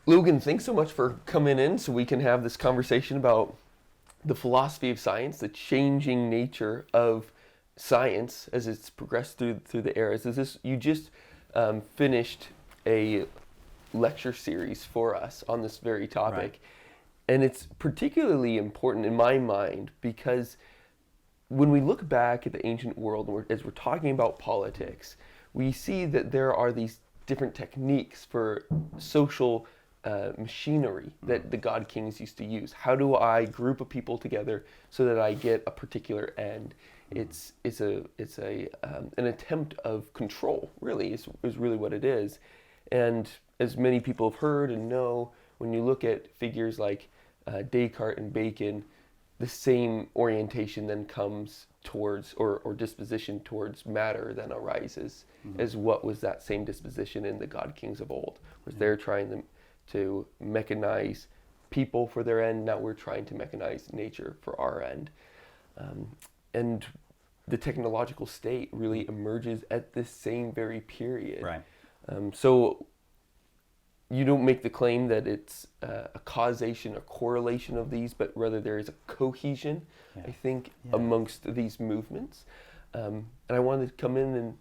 Logan, thanks so much for coming in so we can have this conversation about the philosophy of science, the changing nature of science as it's progressed through the eras. Is this you just finished a lecture series for us on this very topic, Right. and it's particularly important in my mind because when we look back at the ancient world, and as we're talking about politics, we see that there are these different techniques for social machinery that the god kings used to use. How do I group of people together so that I get a particular end? It's an attempt of control. Really, is really what it is. And as many people have heard and know, when you look at figures like Descartes and Bacon, the same orientation then comes towards, or disposition towards matter then arises, as what was that same disposition in the god kings of old, was they're trying to mechanize people for their end. Now we're trying to mechanize nature for our end. And the technological state really emerges at this same very period. Right. So you don't make the claim that it's a causation or correlation of these, but rather there is a cohesion, I think, amongst these movements. And I wanted to come in and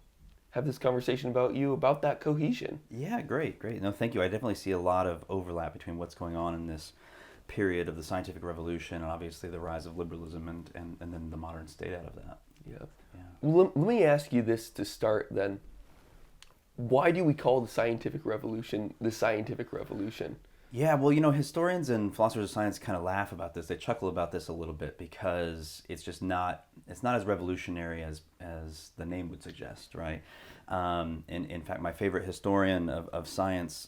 have this conversation about that cohesion. Yeah, great. No, thank you. I definitely see a lot of overlap between what's going on in this period of the scientific revolution and obviously the rise of liberalism and then the modern state out of that. Yeah. Yeah. Well, let me ask you this to start then. Why do we call the scientific revolution the scientific revolution? Yeah, well, historians and philosophers of science kind of laugh about this. They chuckle about this a little bit because it's not as revolutionary as the name would suggest, right? In fact, my favorite historian of science,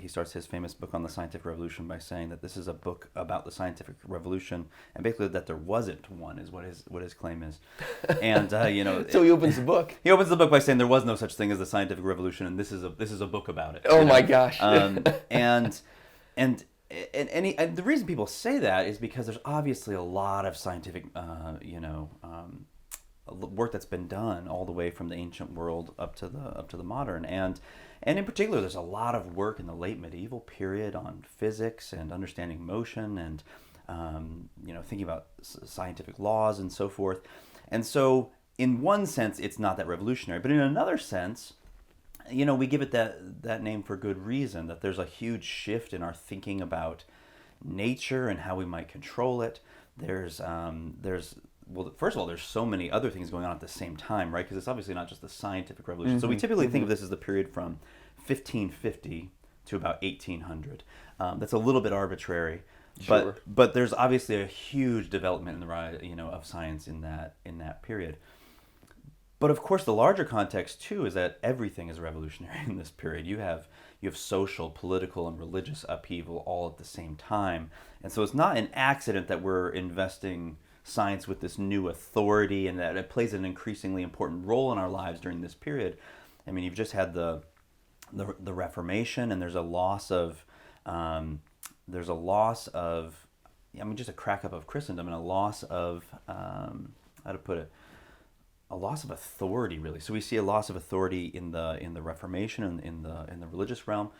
he starts his famous book on the scientific revolution by saying that this is a book about the scientific revolution, and basically that there wasn't one is what his claim is. And So he opens the book. he opens the book by saying there was no such thing as the scientific revolution, and this is a book about it. Oh my gosh. And the reason people say that is because there's obviously a lot of scientific, work that's been done all the way from the ancient world up to the modern, and in particular, there's a lot of work in the late medieval period on physics and understanding motion, and thinking about scientific laws and so forth. And so, in one sense, it's not that revolutionary, but in another sense, we give it that name for good reason, that there's a huge shift in our thinking about nature and how we might control it. Well, first of all, there's so many other things going on at the same time, right? Because it's obviously not just the scientific revolution. So we typically think of this as the period from 1550 to about 1800. That's a little bit arbitrary, Sure. but there's obviously a huge development in the rise, of science in that period. But of course, the larger context too is that everything is revolutionary in this period. You have social, political, and religious upheaval all at the same time, and so it's not an accident that we're investing science with this new authority and that it plays an increasingly important role in our lives during this period. I mean, you've just had the Reformation, and there's a loss of just a crack up of Christendom and a loss of a loss of authority, really. So we see a loss of authority in the Reformation and in the religious realm.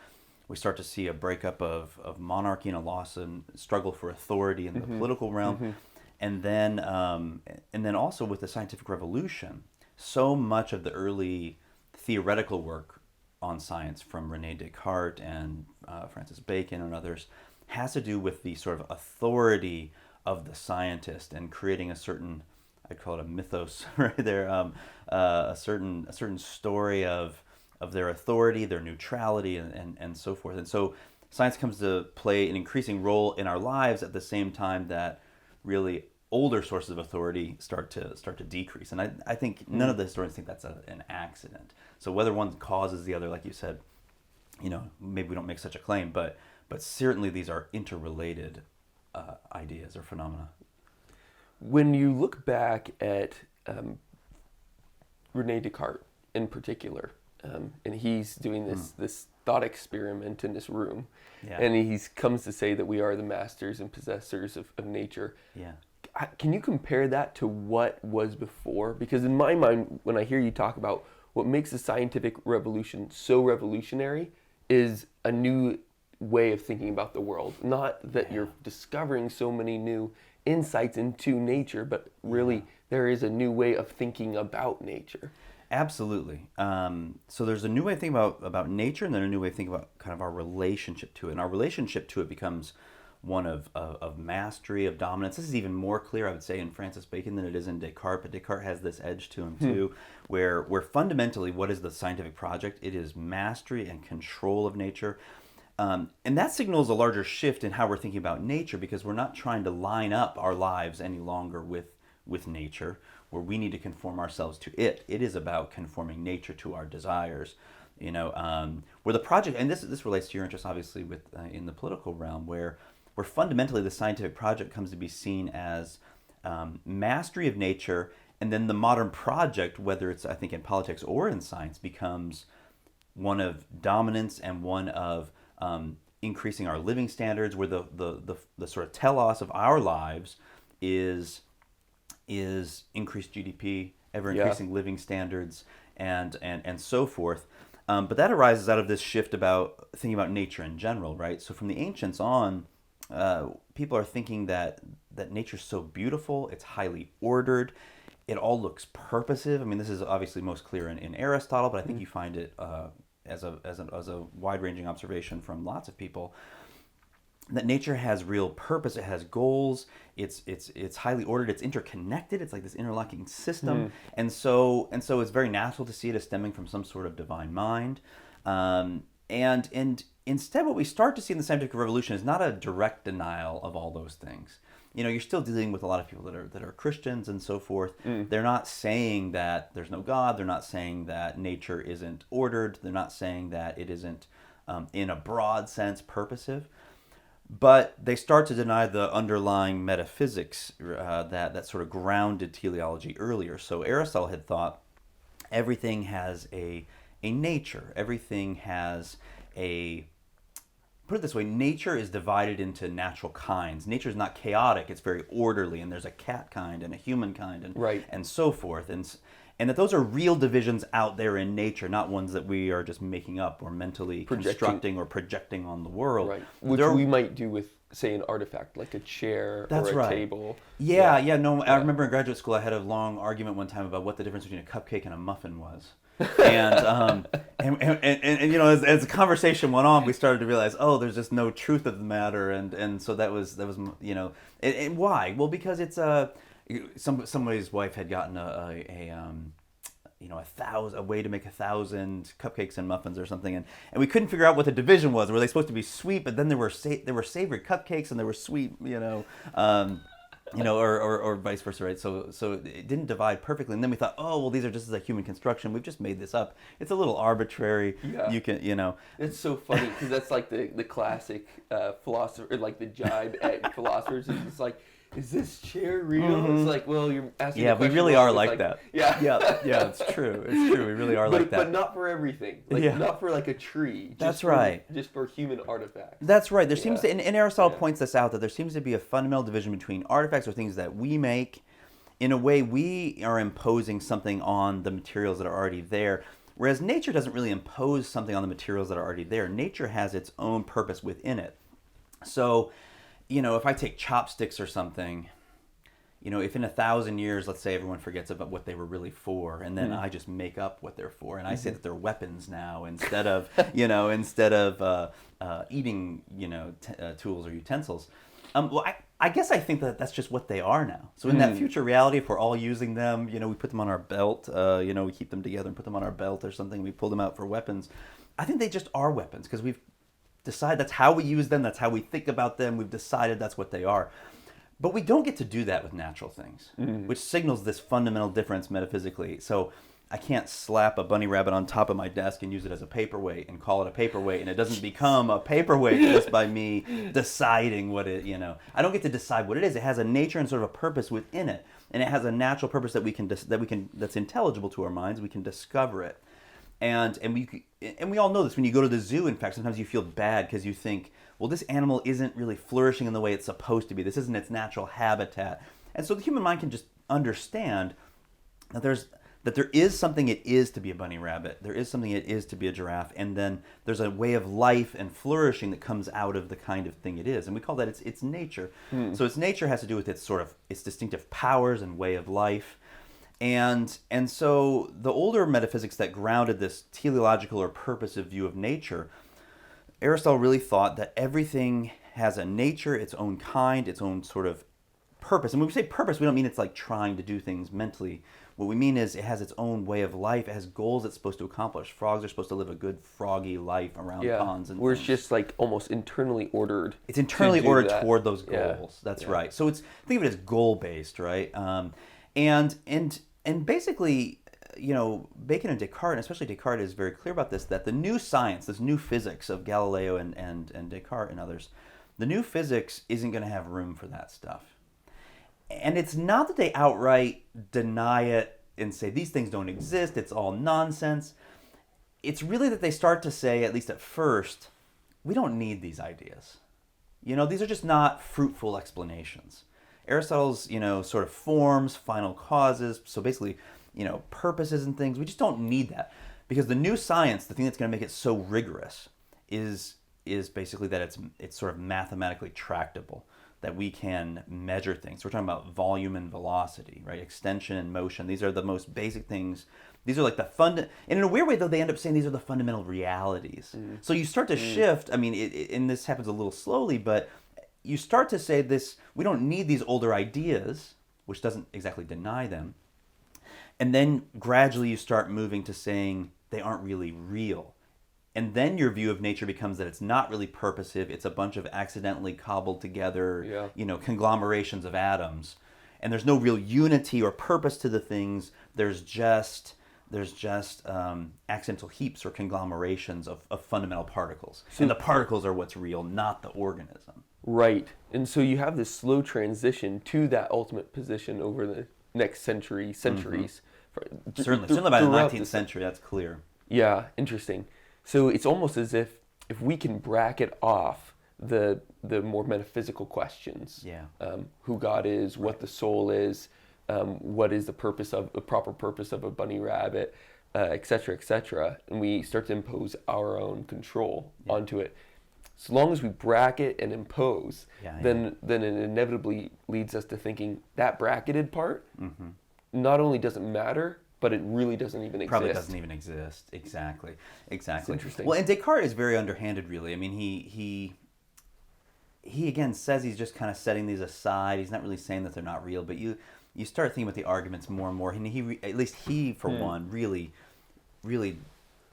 We start to see a breakup of monarchy and a loss and struggle for authority in the political realm. And then also with the scientific revolution, so much of the early theoretical work on science from René Descartes and Francis Bacon and others has to do with the sort of authority of the scientist and creating a certain, I'd call it a mythos right there, a certain story of their authority, their neutrality, and so forth. And so science comes to play an increasing role in our lives at the same time that really older sources of authority start to decrease. And I think none of the historians think that's an accident. So whether one causes the other, like you said, maybe we don't make such a claim, but certainly these are interrelated ideas or phenomena. When you look back at René Descartes in particular, and he's doing this thought experiment in this room, and he comes to say that we are the masters and possessors of nature. Yeah. Can you compare that to what was before? Because in my mind, when I hear you talk about what makes the scientific revolution so revolutionary is a new way of thinking about the world. Not that you're discovering so many new insights into nature, but really there is a new way of thinking about nature. Absolutely. So there's a new way of thinking about nature, and then a new way of thinking about kind of our relationship to it. And our relationship to it becomes one of mastery, of dominance. This is even more clear, I would say, in Francis Bacon than it is in Descartes. But Descartes has this edge to him too, where fundamentally, what is the scientific project? It is mastery and control of nature. And that signals a larger shift in how we're thinking about nature, because we're not trying to line up our lives any longer with nature, where we need to conform ourselves to it. It is about conforming nature to our desires. Where the project, and this relates to your interest, obviously, with in the political realm, where fundamentally the scientific project comes to be seen as mastery of nature, and then the modern project, whether it's, I think, in politics or in science, becomes one of dominance and one of increasing our living standards, where the sort of telos of our lives is increased GDP, ever increasing living standards, and so forth. But that arises out of this shift about thinking about nature in general, right? So from the ancients on, people are thinking that nature's so beautiful, it's highly ordered, it all looks purposive. I mean, this is obviously most clear in Aristotle, but I think you find it as a wide-ranging observation from lots of people, that nature has real purpose. It has goals. It's highly ordered. It's interconnected. It's like this interlocking system, and so it's very natural to see it as stemming from some sort of divine mind. And instead, what we start to see in the scientific revolution is not a direct denial of all those things. You're still dealing with a lot of people that are Christians and so forth. They're not saying that there's no God. They're not saying that nature isn't ordered. They're not saying that it isn't, in a broad sense, purposive. But they start to deny the underlying metaphysics that sort of grounded teleology earlier. So Aristotle had thought everything has a nature. Everything has put it this way, nature is divided into natural kinds. Nature is not chaotic, it's very orderly, and there's a cat kind and a human kind and so forth. And that those are real divisions out there in nature, not ones that we are just making up or mentally constructing or projecting on the world. Right. Which we might do with, say, an artifact, like a chair or a table. Yeah. I remember in graduate school I had a long argument one time about what the difference between a cupcake and a muffin was. And as the conversation went on, we started to realize, there's just no truth of the matter, and so that was and why? Well, because it's somebody's wife had gotten a way to make 1,000 cupcakes and muffins or something, and we couldn't figure out what the division was. Were they supposed to be sweet, but then there were savory cupcakes and there were sweet, or vice versa, right? So it didn't divide perfectly, and then we thought, these are just a human construction. We've just made this up. It's a little arbitrary. Yeah. You can, It's so funny because that's like the classic philosopher, like the jibe at philosophers. It's like, is this chair real? Mm-hmm. It's like, well, you're asking. Yeah, we really are like that. Yeah. Yeah. It's true. We really are like that. But not for everything. Not for like a tree. That's right. Just for human artifacts. That's right. There seems to, and Aristotle points this out, that there seems to be a fundamental division between artifacts, or things that we make. In a way, we are imposing something on the materials that are already there, whereas nature doesn't really impose something on the materials that are already there. Nature has its own purpose within it. So, if I take chopsticks or something, if in 1,000 years, let's say, everyone forgets about what they were really for, and then I just make up what they're for, and I say that they're weapons now instead of, eating, tools or utensils. Well, I guess I think that that's just what they are now. So in that future reality, if we're all using them, we put them on our belt, we keep them together and put them on our belt or something, we pull them out for weapons. I think they just are weapons, because we've decided that's how we use them, that's how we think about them, we've decided that's what they are. But we don't get to do that with natural things, which signals this fundamental difference metaphysically. So I can't slap a bunny rabbit on top of my desk and use it as a paperweight and call it a paperweight, and it doesn't become a paperweight just by me deciding what it, I don't get to decide what it is. It has a nature and sort of a purpose within it, and it has a natural purpose that's intelligible to our minds. We can discover it. And we all know this. When you go to the zoo, in fact, sometimes you feel bad because you think, well, this animal isn't really flourishing in the way it's supposed to be. This isn't its natural habitat. And so the human mind can just understand that there's that there is something it is to be a bunny rabbit, there is something it is to be a giraffe, and then there's a way of life and flourishing that comes out of the kind of thing it is, and we call that its nature. So its nature has to do with its distinctive powers and way of life. And so the older metaphysics that grounded this teleological or purposive view of nature, Aristotle really thought that everything has a nature, its own kind, its own sort of purpose. And when we say purpose, we don't mean it's like trying to do things mentally. What we mean is it has its own way of life. It has goals it's supposed to accomplish. Frogs are supposed to live a good froggy life around ponds. And where it's just like almost internally ordered. It's internally ordered that. toward those goals. That's right. So think of it as goal-based, right? And basically, Bacon and Descartes, and especially Descartes, is very clear about this, that the new science, this new physics of Galileo and Descartes and others, the new physics isn't going to have room for that stuff. And it's not that they outright deny it and say these things don't exist, it's all nonsense. It's really that they start to say, at least at first, we don't need these ideas. These are just not fruitful explanations. Aristotle's, sort of forms, final causes, so basically, purposes and things, we just don't need that. Because the new science, the thing that's going to make it so rigorous, is basically that it's sort of mathematically tractable, that we can measure things. So we're talking about volume and velocity, right? Extension and motion. These are the most basic things. These are like and in a weird way, though, they end up saying these are the fundamental realities. So you start to shift. I mean, and this happens a little slowly, but you start to say this, we don't need these older ideas, which doesn't exactly deny them. And then gradually you start moving to saying they aren't really real. And then your view of nature becomes that it's not really purposive. It's a bunch of accidentally cobbled together, conglomerations of atoms. And there's no real unity or purpose to the things. There's just accidental heaps or conglomerations of fundamental particles. And the particles are what's real, not the organism. Right. And so you have this slow transition to that ultimate position over the next centuries. Certainly by the 19th century, that's clear. Yeah, interesting. So it's almost as if we can bracket off the more metaphysical questions, who God is, what the soul is, what is the proper purpose of a bunny rabbit, et cetera, and we start to impose our own control onto it. So long as we bracket and impose, then it inevitably leads us to thinking that bracketed part not only doesn't matter, but it really doesn't even exist. Probably doesn't even exist. Exactly. It's interesting. Well, and Descartes is very underhanded, really. I mean, he again says he's just kind of setting these aside. He's not really saying that they're not real, but you start thinking about the arguments more and more, and at least he, for one, really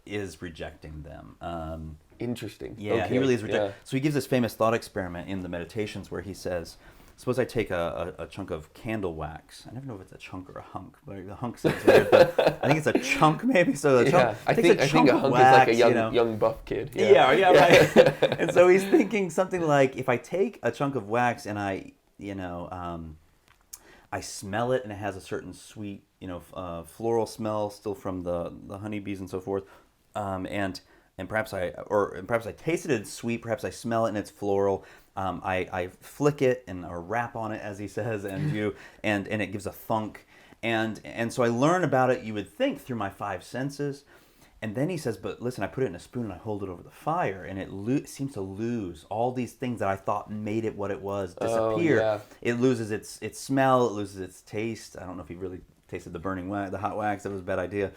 is rejecting them. Interesting. Yeah, okay. he really is rejecting. Yeah. So he gives this famous thought experiment in the Meditations where he says, suppose I take a chunk of candle wax. I never know if it's a chunk or a hunk, but the hunk sounds weird. But I think it's a chunk, maybe. So I think a hunk is like a young buff kid. Yeah, right. And so he's thinking something like, if I take a chunk of wax and I smell it and it has a certain sweet, floral smell still from the honeybees and so forth, and perhaps I taste it, it's sweet. Perhaps I smell it and it's floral. I flick it or rap on it, as he says, and it gives a thunk, and so I learn about it. You would think through my five senses, and then he says, but listen, I put it in a spoon and I hold it over the fire, and it seems to lose all these things that I thought made it what it was disappear. Oh, yeah. It loses its smell. It loses its taste. I don't know if he really tasted the burning wax, the hot wax. That was a bad idea.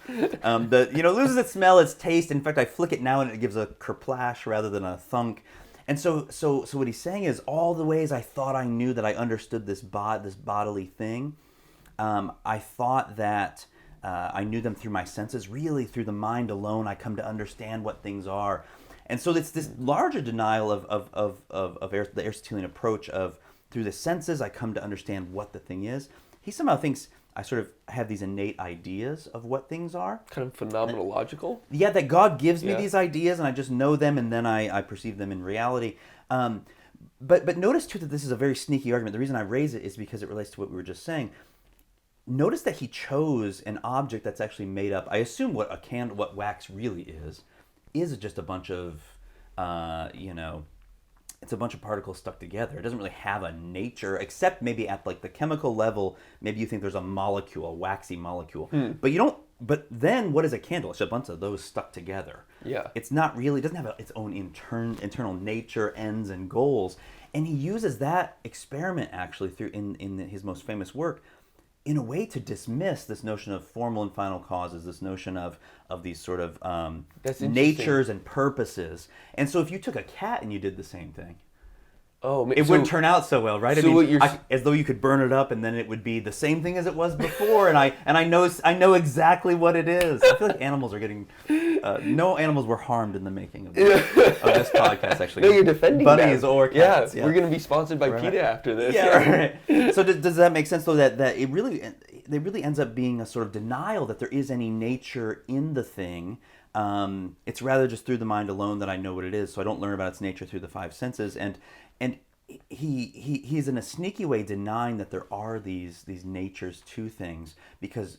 Loses its smell, its taste. In fact, I flick it now and it gives a kerplash rather than a thunk. And so what he's saying is all the ways I thought I knew that I understood this bodily thing, I thought that I knew them through my senses. Really, through the mind alone, I come to understand what things are. And so it's this larger denial of the Aristotelian approach of through the senses I come to understand what the thing is. He somehow thinks I sort of have these innate ideas of what things are. Kind of phenomenological? Yeah, that God gives me these ideas and I just know them and then I perceive them in reality. But notice too that this is a very sneaky argument. The reason I raise it is because it relates to what we were just saying. Notice that he chose an object that's actually made up. I assume what wax really is just a bunch of, it's a bunch of particles stuck together. It doesn't really have a nature, except maybe at like the chemical level, maybe you think there's a molecule, a waxy molecule. But you don't But then what is a candle? It's a bunch of those stuck together. Yeah. It's not really, it doesn't have its own internal nature, ends, and goals. And he uses that experiment actually through in his most famous work in a way to dismiss this notion of formal and final causes, this notion of these sort of natures and purposes. And so if you took a cat and you did the same thing, it wouldn't turn out so well, right? So as though you could burn it up and then it would be the same thing as it was before, and I know exactly what it is. I feel like animals are getting no animals were harmed in the making of this podcast. Actually, no, you're defending bunnies them. or cats. Yeah, we're going to be sponsored by PETA after this. Yeah, right. So does that make sense though? That it really ends up being a sort of denial that there is any nature in the thing. It's rather just through the mind alone that I know what it is. So I don't learn about its nature through the five senses. And he's in a sneaky way denying that there are these natures to things because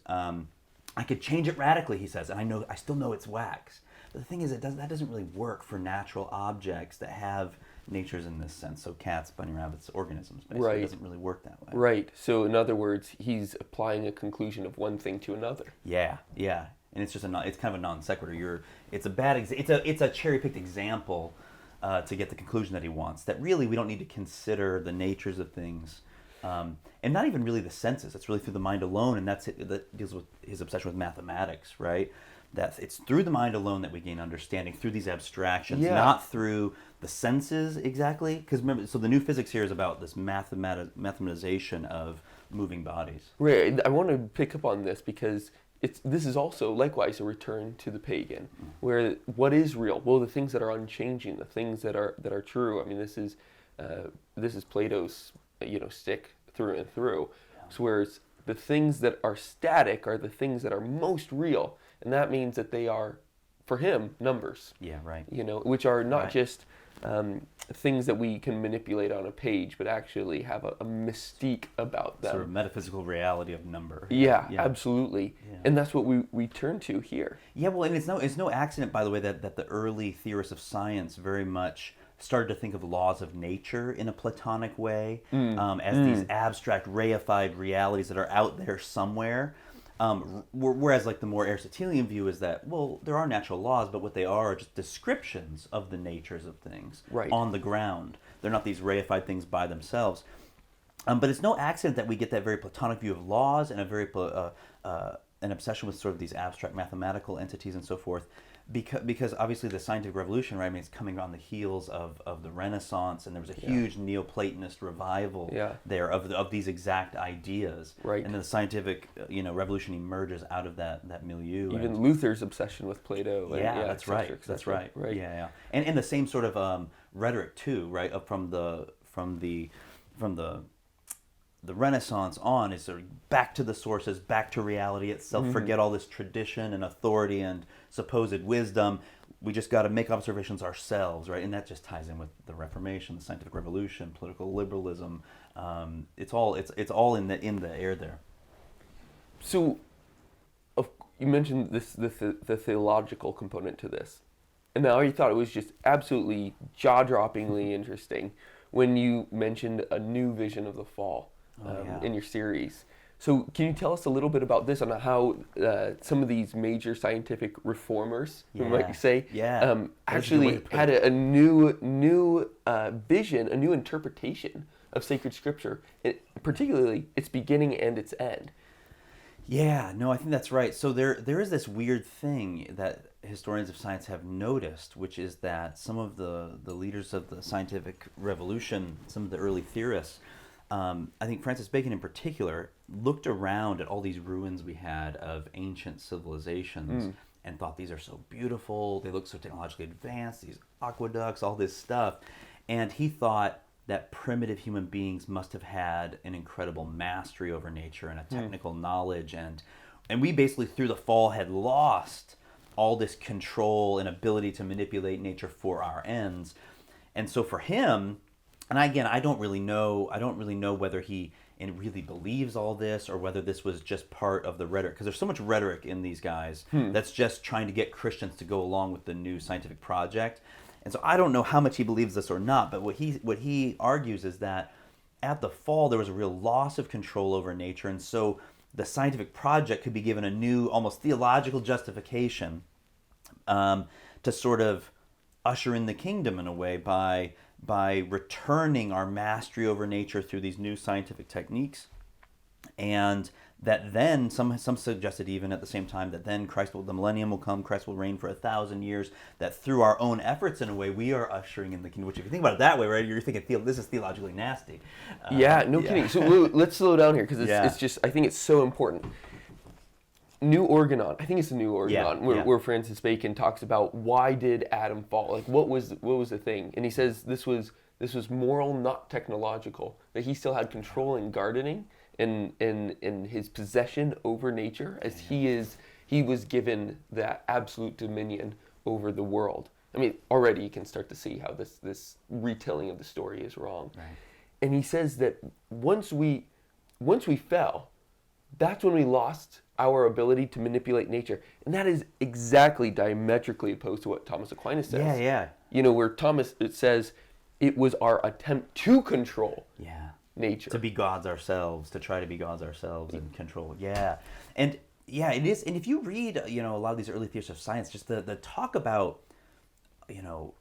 I could change it radically, he says, and I still know it's wax. But the thing is, that doesn't really work for natural objects that have natures in this sense. So cats, bunny rabbits, organisms, basically, right. It doesn't really work that way. Right. So in other words, he's applying a conclusion of one thing to another. Yeah. And it's just it's kind of a non sequitur. It's a cherry picked example to get the conclusion that he wants. That really we don't need to consider the natures of things, and not even really the senses. It's really through the mind alone, and that deals with his obsession with mathematics, right? That it's through the mind alone that we gain understanding through these abstractions, not through the senses exactly. Because remember, so the new physics here is about this mathematization of moving bodies. Right. I want to pick up on this because this is also likewise a return to the pagan, where what is real? Well, the things that are unchanging, the things that are true. I mean, this is Plato's stick through and through. So whereas the things that are static are the things that are most real, and that means that they are, for him, numbers. Yeah, right. Which are not just things that we can manipulate on a page, but actually have a mystique about them. Sort of metaphysical reality of number. Yeah. Absolutely. Yeah. And that's what we turn to here. Yeah, well, and it's no accident, by the way, that the early theorists of science very much started to think of laws of nature in a Platonic way, as these abstract, reified realities that are out there somewhere. Whereas like the more Aristotelian view is that, well, there are natural laws, but what they are just descriptions of the natures of things on the ground. They're not these reified things by themselves. But it's no accident that we get that very Platonic view of laws and a very an obsession with sort of these abstract mathematical entities and so forth. Because obviously the scientific revolution, right? I mean, it's coming on the heels of the Renaissance, and there was a huge Neoplatonist revival there of these exact ideas. Right. And then the scientific revolution emerges out of that milieu. Even Luther's obsession with Plato. And, that's right. That's right. Right. Yeah. And the same sort of rhetoric too, right? From the Renaissance on is sort of back to the sources, back to reality itself. Forget all this tradition and authority and supposed wisdom. We just got to make observations ourselves, right? And that just ties in with the Reformation, the scientific revolution, political liberalism. It's all in the air there. So, you mentioned the theological component to this, and now you thought it was just absolutely jaw-droppingly interesting when you mentioned a new vision of the fall. In your series. So can you tell us a little bit about this, on how some of these major scientific reformers, we might say, actually had a new vision, a new interpretation of sacred scripture, particularly its beginning and its end? Yeah, no, I think that's right. So there is this weird thing that historians of science have noticed, which is that some of the leaders of the scientific revolution, some of the early theorists, I think Francis Bacon in particular, looked around at all these ruins we had of ancient civilizations and thought, these are so beautiful, they look so technologically advanced, these aqueducts, all this stuff. And he thought that primitive human beings must have had an incredible mastery over nature and a technical knowledge. And we basically, through the fall, had lost all this control and ability to manipulate nature for our ends. And so for him, and again, I don't really know whether he really believes all this or whether this was just part of the rhetoric, because there's so much rhetoric in these guys that's just trying to get Christians to go along with the new scientific project. And so I don't know how much he believes this or not, but what he argues is that at the fall there was a real loss of control over nature, and so the scientific project could be given a new, almost theological justification to sort of usher in the kingdom in a way by returning our mastery over nature through these new scientific techniques. And that then, some suggested even at the same time, that then the millennium will come, Christ will reign for 1,000 years, that through our own efforts, in a way, we are ushering in the kingdom, which if you think about it that way, right, you're thinking, this is theologically nasty. Kidding. So let's slow down here, because it's just, I think it's so important. New Organon, I think it's the New Organon, where Francis Bacon talks about why did Adam fall? Like, what was the thing? And he says this was moral, not technological. That he still had control in gardening and in his possession over nature, as he was given that absolute dominion over the world. I mean, already you can start to see how this retelling of the story is wrong. Right. And he says that once we fell, that's when we lost our ability to manipulate nature. And that is exactly diametrically opposed to what Thomas Aquinas says. Yeah. Where Thomas, it says, it was our attempt to control nature. To be gods ourselves, to try to be gods ourselves and control. Yeah. And it is. And if you read, a lot of these early theories of science, just the talk about,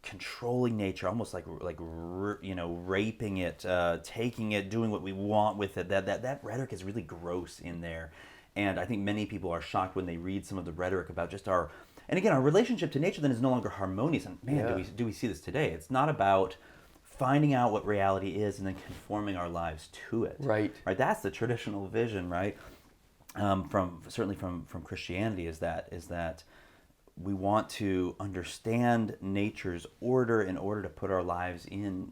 controlling nature, almost like raping it, taking it, doing what we want with it. That rhetoric is really gross in there. And I think many people are shocked when they read some of the rhetoric about just our relationship to nature then is no longer harmonious. And man, do we see this today? It's not about finding out what reality is and then conforming our lives to it. Right. That's the traditional vision, right? Certainly from Christianity is that we want to understand nature's order in order to put our lives in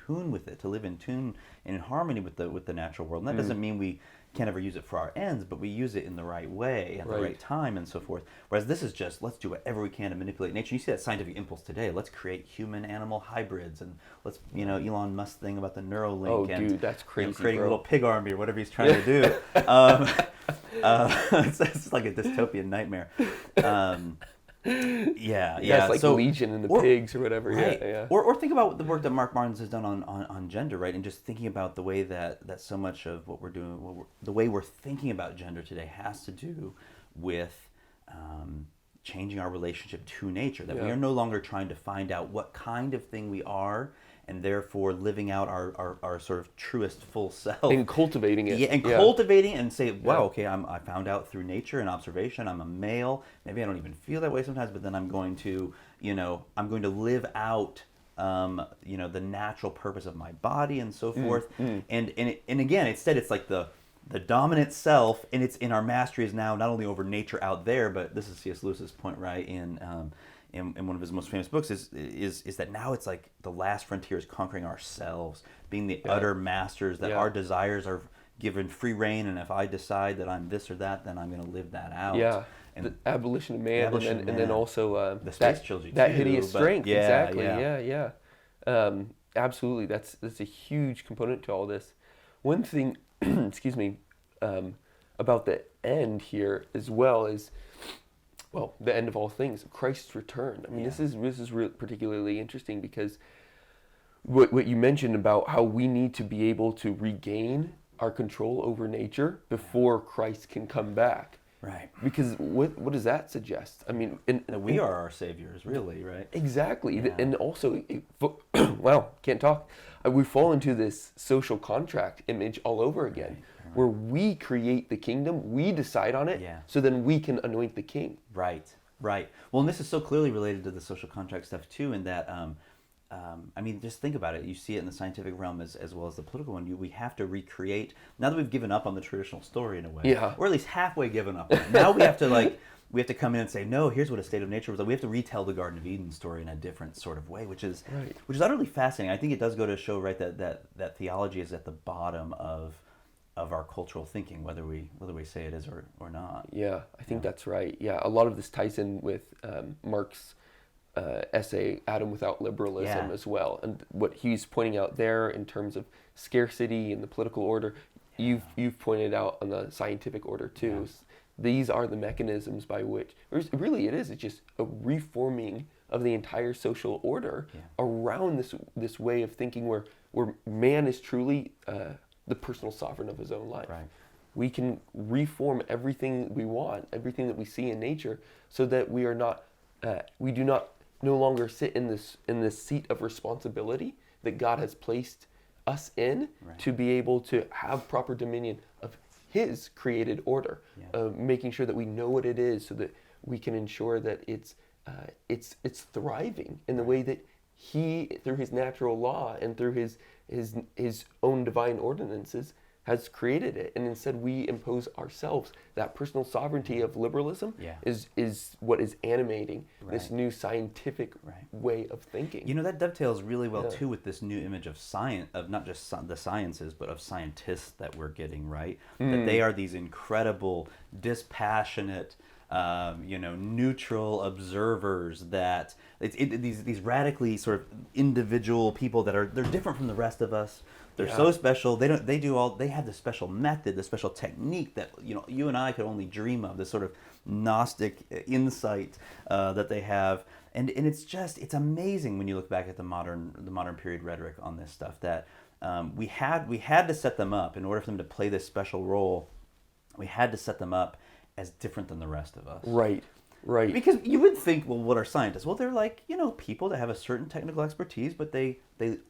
tune with it, to live in tune and in harmony with the natural world. And that doesn't mean we can't ever use it for our ends, but we use it in the right way, at the right time, and so forth. Whereas this is just, let's do whatever we can to manipulate nature. You see that scientific impulse today. Let's create human-animal hybrids, and let's, Elon Musk thing about the Neuralink, dude, that's crazy, creating bro. a little pig army or whatever he's trying to do. It's like a dystopian nightmare. It's like so, Legion and the pigs or whatever. Right. Or think about the work that Mark Martins has done on gender, right? And just thinking about the way that so much of what we're doing, the way we're thinking about gender today has to do with changing our relationship to nature. That we are no longer trying to find out what kind of thing we are, and therefore living out our sort of truest full self. And cultivating it. Cultivating and say, wow, okay, I found out through nature and observation, I'm a male. Maybe I don't even feel that way sometimes, but then I'm going to live out, the natural purpose of my body and so forth. And again, instead it's like the dominant self, and it's in our mastery is now not only over nature out there, but this is C.S. Lewis's point, right, in one of his most famous books is that now it's like the last frontier is conquering ourselves, being the utter masters, that our desires are given free rein, and if I decide that I'm this or that, then I'm going to live that out. Yeah, and the abolition of man, and then also the space trilogy that too, hideous strength. Exactly. Yeah. Absolutely. That's a huge component to all this. One thing, excuse me, about the end here as well is, well, the end of all things, Christ's return. I mean, this is particularly interesting because what you mentioned about how we need to be able to regain our control over nature before Christ can come back. Right. Because what does that suggest? I mean, we are our saviors, really, right? Exactly. Yeah. And also, can't talk. We fall into this social contract image all over again. Right. Where we create the kingdom, we decide on it, so then we can anoint the king. Right. Well, and this is so clearly related to the social contract stuff too, in that, just think about it. You see it in the scientific realm as well as the political one. We have to recreate, now that we've given up on the traditional story in a way, or at least halfway given up on it. Now we have to come in and say, no, here's what a state of nature was like. We have to retell the Garden of Eden story in a different sort of way, which is utterly fascinating. I think it does go to show, right, that theology is at the bottom of our cultural thinking, whether we say it is or not. Yeah, I think that's right. Yeah, a lot of this ties in with Marx's essay, Adam Without Liberalism, as well. And what he's pointing out there in terms of scarcity and the political order, you've pointed out on the scientific order too. Yeah. These are the mechanisms by which, it's just a reforming of the entire social order around this way of thinking where man is truly the personal sovereign of his own life. Right. we can reform everything we want, everything that we see in nature, so that we are not, we do not no longer sit in this seat of responsibility that God has placed us in, Right. to be able to have proper dominion of His created order, making sure that we know what it is, so that we can ensure that it's thriving in the way that He, through His natural law and through His own divine ordinances, has created it. And instead we impose ourselves. That personal sovereignty of liberalism is what is animating this new scientific way of thinking. You know, that dovetails really well too with this new image of science, of not just the sciences, but of scientists that we're getting, right? That they are these incredible, dispassionate, neutral observers, that these radically sort of individual people they're different from the rest of us. They're so special. They have this special method, this special technique that you and I could only dream of. This sort of Gnostic insight that they have, and it's amazing when you look back at the modern period rhetoric on this stuff, that we had to set them up in order for them to play this special role. We had to set them up as different than the rest of us. Right. Because you would think, well, what are scientists? Well, they're like, people that have a certain technical expertise, but they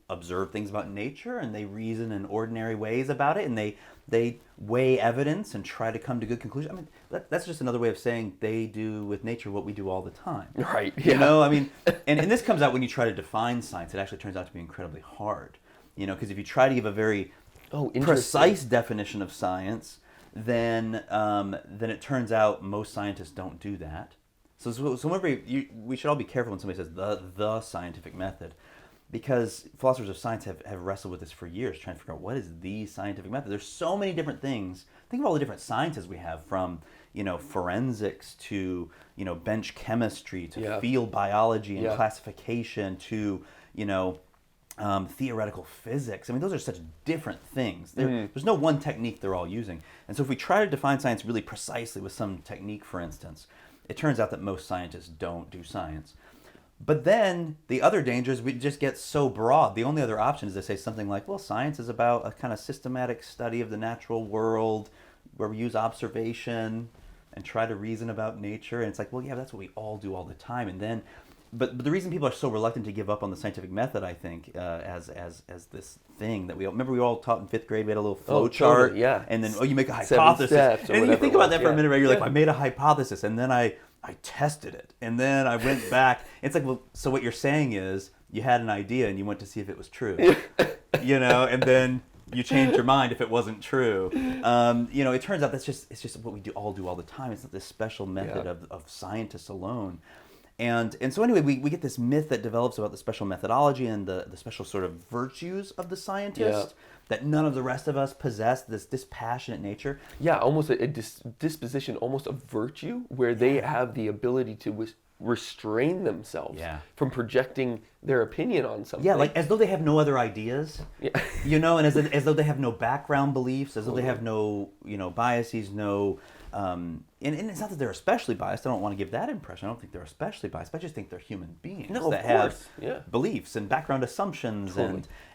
observe things about nature, and they reason in ordinary ways about it, and they weigh evidence and try to come to good conclusions. I mean, that's just another way of saying they do with nature what we do all the time. Right. Yeah. I mean, and this comes out when you try to define science. It actually turns out to be incredibly hard. Because if you try to give a very precise definition of science, then it turns out most scientists don't do that. So whenever we should all be careful when somebody says the scientific method, because philosophers of science have wrestled with this for years, trying to figure out what is the scientific method. There's so many different things. Think of all the different sciences we have, from forensics to bench chemistry to field biology and classification to theoretical physics. I mean, those are such different things. There's no one technique they're all using. And so if we try to define science really precisely with some technique, for instance, it turns out that most scientists don't do science. But then the other danger is we just get so broad. The only other option is to say something like, well, science is about a kind of systematic study of the natural world where we use observation and try to reason about nature. And it's like, well, yeah, that's what we all do all the time. And then But the reason people are so reluctant to give up on the scientific method, I think, as this thing that we all taught in 5th grade, we had a little flow chart, and then you make a hypothesis, and you think about that for a minute, right? You're like, I made a hypothesis, and then I tested it, and then I went back. It's like, well, so what you're saying is you had an idea and you went to see if it was true, and then you changed your mind if it wasn't true. It turns out it's just what we all do all the time. It's not this special method of scientists alone. And so anyway, we get this myth that develops about the special methodology and the special sort of virtues of the scientist that none of the rest of us possess, this dispassionate nature. Yeah, almost a disposition, almost a virtue, where they have the ability to restrain themselves from projecting their opinion on something. Yeah, like as though they have no other ideas, and as though they have no background beliefs, as though they have no, biases, no... and it's not that they're especially biased. I don't want to give that impression. I don't think they're especially biased. I just think they're human beings that have beliefs and background assumptions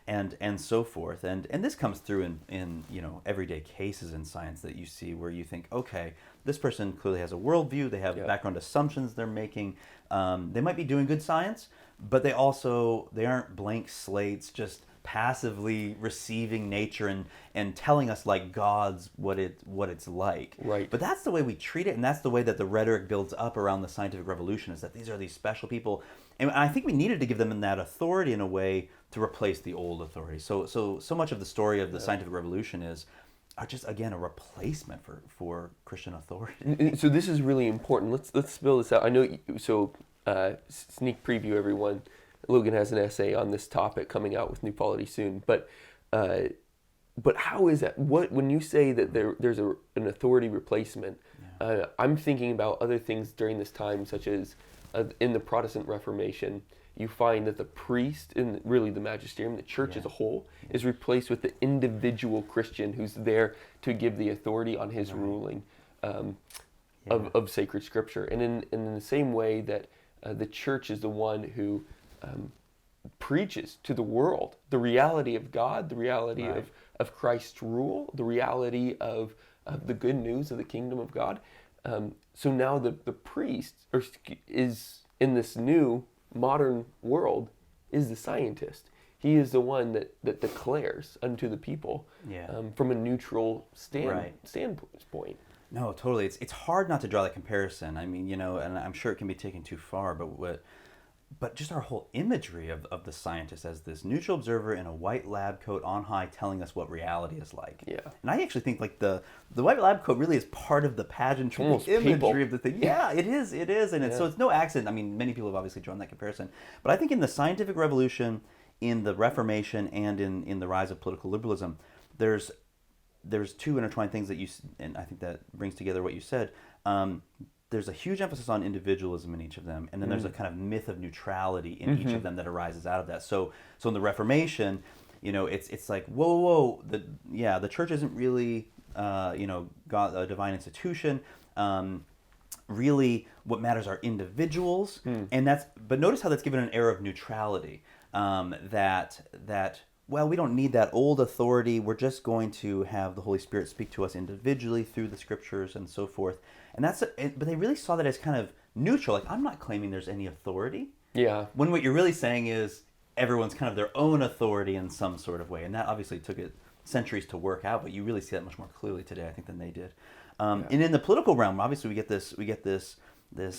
and so forth. And this comes through in everyday cases in science that you see, where you think, okay, this person clearly has a worldview. They have background assumptions they're making. They might be doing good science, but they aren't blank slates, just passively receiving nature and telling us like gods what it's like. Right. But that's the way we treat it, and that's the way that the rhetoric builds up around the scientific revolution, is that these are these special people. And I think we needed to give them that authority in a way to replace the old authority. So much of the story of the scientific revolution are just, again, a replacement for Christian authority. So this is really important. Let's spell this out. I know, sneak preview, everyone. Logan has an essay on this topic coming out with New Polity soon. But how is that? When you say that there's an authority replacement, I'm thinking about other things during this time, such as in the Protestant Reformation, you find that the priest, and really the magisterium, the church as a whole, is replaced with the individual Christian who's there to give the authority on his ruling of sacred scripture. And in the same way that the church is the one who preaches to the world the reality of God, the reality of Christ's rule, the reality of of the good news of the kingdom of God. So now the priest is in this new modern world is the scientist. He is the one that declares unto the people from a neutral standpoint. No, totally. It's hard not to draw that comparison. I mean, and I'm sure it can be taken too far, but just our whole imagery of the scientist as this neutral observer in a white lab coat on high telling us what reality is like. Yeah. And I actually think like the white lab coat really is part of the pageantry imagery of the thing. Yeah, it is. And so it's no accident. I mean, many people have obviously drawn that comparison. But I think in the scientific revolution, in the Reformation, and in the rise of political liberalism, there's two intertwined things that and I think that brings together what you said. There's a huge emphasis on individualism in each of them, and then there's a kind of myth of neutrality in each of them that arises out of that. So in the Reformation, it's like whoa, the church isn't really God, a divine institution. Really, what matters are individuals, but notice how that's given an air of neutrality. That well, we don't need that old authority. We're just going to have the Holy Spirit speak to us individually through the Scriptures and so forth. And but they really saw that as kind of neutral. Like, I'm not claiming there's any authority. Yeah. When what you're really saying is everyone's kind of their own authority in some sort of way. And that obviously took it centuries to work out, but you really see that much more clearly today, I think, than they did. And in the political realm, obviously, we get this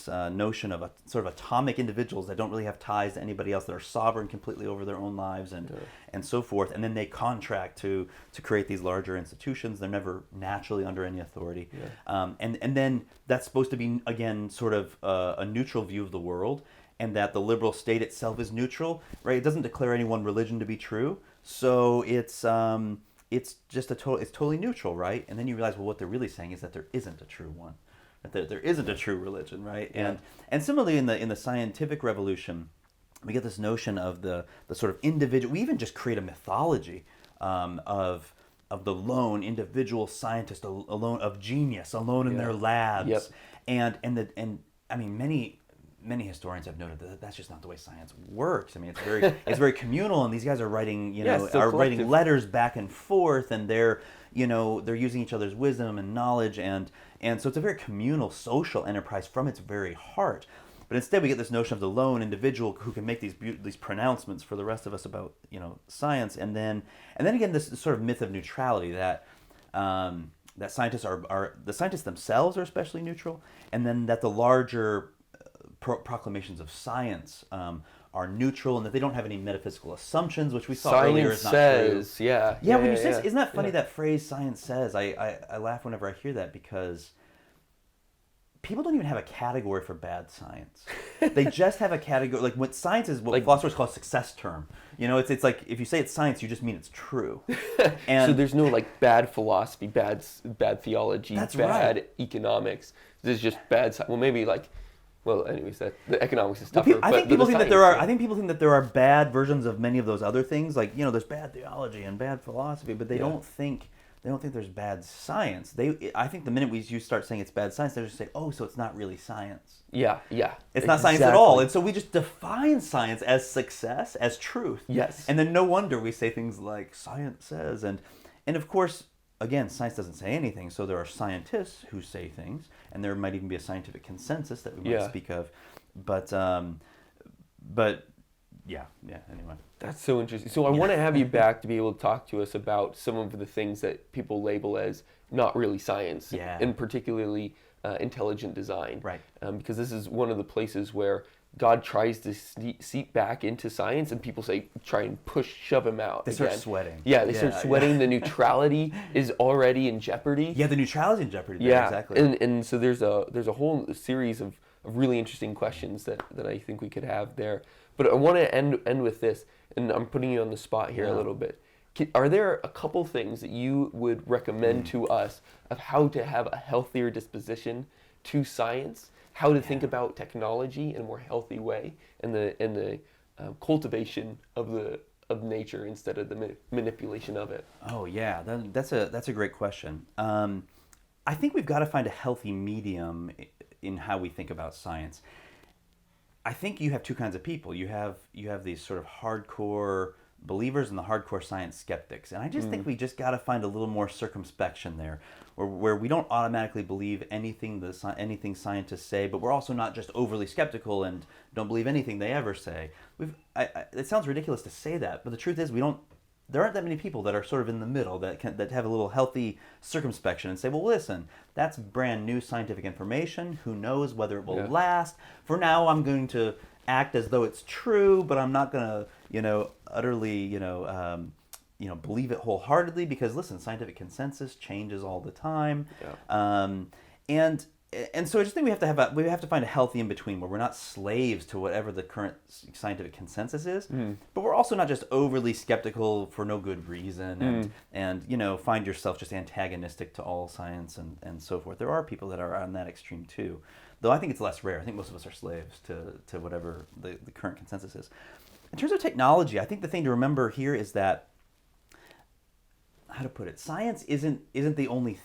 notion of a sort of atomic individuals that don't really have ties to anybody else, that are sovereign completely over their own lives and so forth, and then they contract to create these larger institutions. They're never naturally under any authority, and then that's supposed to be, again, sort of a neutral view of the world, and that the liberal state itself is neutral, right? It doesn't declare any one religion to be true, so it's just it's totally neutral, right? And then you realize, well, what they're really saying is that there isn't a true one. That there isn't a true religion, right? Yeah. And similarly in the scientific revolution, we get this notion of the sort of individual. We even just create a mythology of the lone individual scientist, alone of genius, alone in their labs, and I mean many historians have noted that that's just not the way science works. I mean, it's very communal, and these guys are writing writing letters back and forth, and they're using each other's wisdom and knowledge, and so it's a very communal social enterprise from its very heart. But instead, we get this notion of the lone individual who can make these pronouncements for the rest of us about science, and then again this sort of myth of neutrality that scientists are the scientists themselves are especially neutral, and then that the larger proclamations of science are neutral, and that they don't have any metaphysical assumptions, which we saw earlier is not true. When you say, isn't that funny, that phrase "science says"? I laugh whenever I hear that, because people don't even have a category for bad science. They just have a category, like what science is, what philosophers call a success term. It's like if you say it's science, you just mean it's true. And so there's no like bad philosophy, bad theology, bad economics. There's just bad. Well, maybe like. Well, anyways, the economics is tougher. I think people think that there are bad versions of many of those other things. Like there's bad theology and bad philosophy, but they don't think there's bad science. I think the minute you start saying it's bad science, they just say, oh, so it's not really science. Yeah. It's not science at all, and so we just define science as success, as truth. Yes. And then no wonder we say things like science says, and of course. Again, science doesn't say anything, so there are scientists who say things, and there might even be a scientific consensus that we might speak of. But anyway. That's so interesting. So I want to have you back to be able to talk to us about some of the things that people label as not really science, and particularly intelligent design. Right. Because this is one of the places where God tries to seep back into science, and people try and shove him out. They start sweating. Yeah, they start sweating. Yeah. The neutrality is already in jeopardy. Yeah, the neutrality is in jeopardy. Yeah, exactly. And so there's a whole series of really interesting questions that I think we could have there. But I want to end with this, and I'm putting you on the spot here a little bit. Are there a couple things that you would recommend to us of how to have a healthier disposition to science? How to think about technology in a more healthy way, and the cultivation of nature instead of the manipulation of it. Oh yeah, that's a great question. I think we've got to find a healthy medium in how we think about science. I think you have two kinds of people. You have these sort of hardcore believers and the hardcore science skeptics. And I just think we just got to find a little more circumspection there, where we don't automatically believe anything scientists say, but we're also not just overly skeptical and don't believe anything they ever say. It sounds ridiculous to say that, but the truth is there aren't that many people that are sort of in the middle that have a little healthy circumspection and say, well, listen, that's brand new scientific information. Who knows whether it will last? For now, I'm going to act as though it's true, but I'm not going to, utterly, believe it wholeheartedly because, listen, scientific consensus changes all the time. Yeah. And so I just think we have to find a healthy in between where we're not slaves to whatever the current scientific consensus is, but we're also not just overly skeptical for no good reason and find yourself just antagonistic to all science and so forth. There are people that are on that extreme too, though I think it's less rare. I think most of us are slaves to whatever the current consensus is. In terms of technology, I think the thing to remember here is that, how to put it, science isn't the only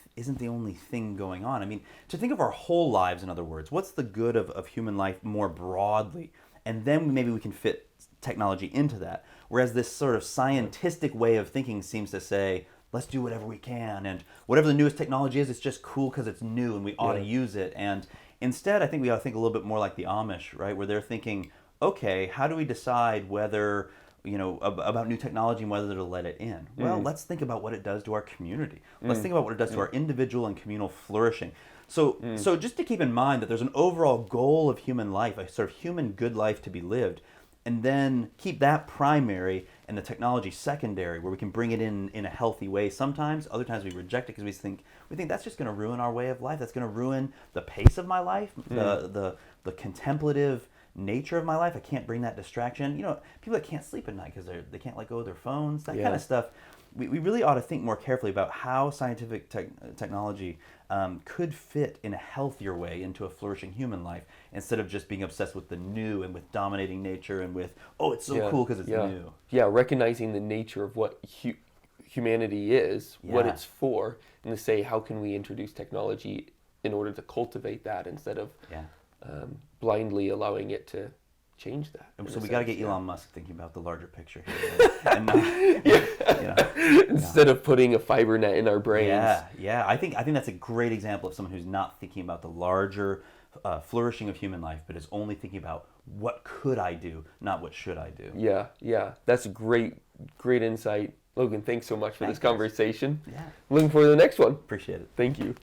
thing going on. I mean, to think of our whole lives, in other words, what's the good of human life more broadly, and then maybe we can fit technology into that. Whereas this sort of scientific way of thinking seems to say, let's do whatever we can, and whatever the newest technology is, it's just cool because it's new and we ought to use it. And instead, I think we ought to think a little bit more like the Amish, right, where they're thinking, okay, how do we decide whether about new technology and whether to let it in? Well, let's think about what it does to our community. Let's think about what it does to our individual and communal flourishing. So just to keep in mind that there's an overall goal of human life, a sort of human good life to be lived, and then keep that primary and the technology secondary, where we can bring it in a healthy way sometimes. Other times we reject it because we think that's just going to ruin our way of life. That's going to ruin the pace of my life, the contemplative nature of my life. I can't bring that distraction. People that can't sleep at night because they can't let go of their phones, that kind of stuff. We really ought to think more carefully about how scientific technology could fit in a healthier way into a flourishing human life, instead of just being obsessed with the new and with dominating nature and with, it's so cool because it's new. Yeah, recognizing the nature of what humanity is, what it's for, and to say, how can we introduce technology in order to cultivate that instead of blindly allowing it to change that. So we got to get Elon Musk thinking about the larger picture here, and not, instead of putting a fiber net in our brains. Yeah. I think that's a great example of someone who's not thinking about the larger flourishing of human life, but is only thinking about what could I do, not what should I do. Yeah. That's a great insight. Logan, thanks so much for this conversation. Yeah. Looking forward to the next one. Appreciate it. Thank you.